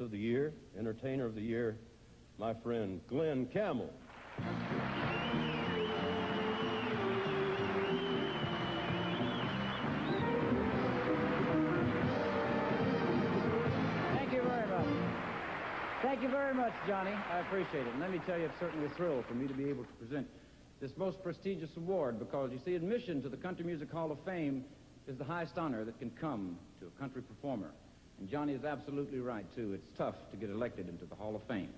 of the Year, Entertainer of the Year, my friend Glen Campbell. Thank you very much. Thank you very much, Johnny. I appreciate it. And let me tell you, it's certainly a thrill for me to be able to present this most prestigious award, because, you see, admission to the Country Music Hall of Fame is the highest honor that can come to a country performer. And Johnny is absolutely right, too. It's tough to get elected into the Hall of Fame.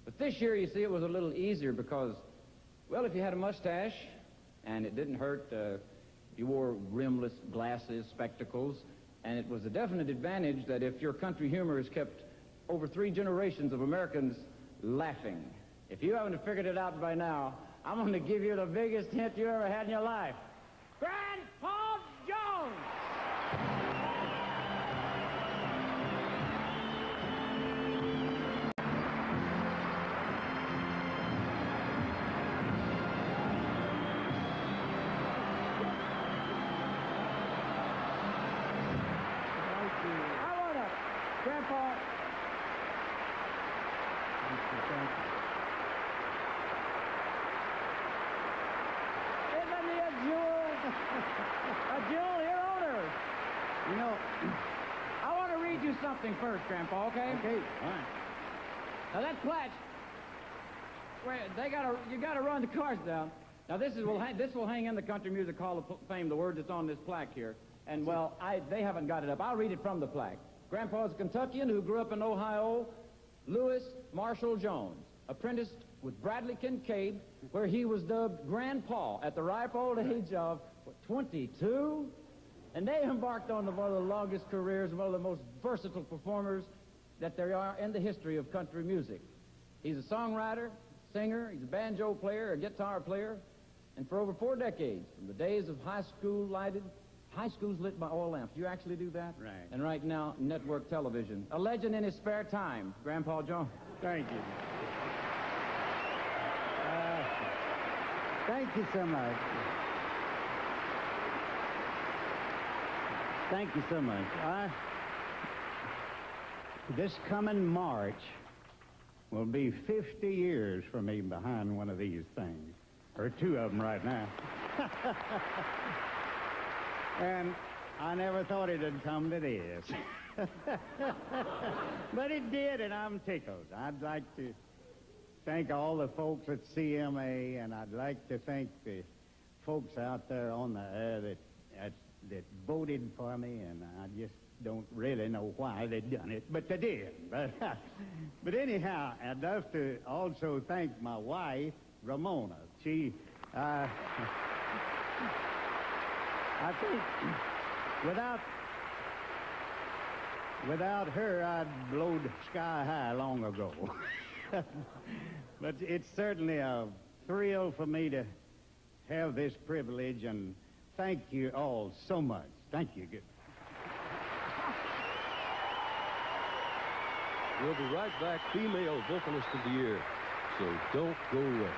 But this year, you see, it was a little easier because, well, if you had a mustache and it didn't hurt, you wore rimless glasses, spectacles, and it was a definite advantage that if your country humor has kept over 3 generations of Americans laughing. If you haven't figured it out by now, I'm going to give you the biggest hint you ever had in your life. Grandpa Jones! Grandpa. Thank you. Isn't he a jewel? A jewel here on earth. You know, I want to read you something first, Grandpa, okay? Okay, all right. Now that plaque, you gotta run the cars down. Now this will hang in the Country Music Hall of Fame, the word that's on this plaque here. And well, they haven't got it up. I'll read it from the plaque. Grandpa's a Kentuckian who grew up in Ohio, Louis Marshall Jones, apprenticed with Bradley Kincaid, where he was dubbed Grandpa at the ripe old age of 22. And they embarked on one of the longest careers, one of the most versatile performers that there are in the history of country music. He's a songwriter, singer, he's a banjo player, a guitar player, and for over 4 decades, from the days of high schools lit by oil lamps. Do you actually do that? Right. And right now, network television. A legend in his spare time, Grandpa Jones. Thank you. Thank you so much. Thank you so much. This coming March will be 50 years for me behind one of these things, or 2 of them right now. And I never thought it'd come to this. But it did, and I'm tickled. I'd like to thank all the folks at CMA, and I'd like to thank the folks out there on the air that voted for me, and I just don't really know why they done it, but they did. But anyhow, I'd love to also thank my wife, Ramona. She... I think without her, I'd blowed sky high long ago. But it's certainly a thrill for me to have this privilege, and thank you all so much. Thank you. We'll be right back, Female Vocalist of the Year, so don't go away.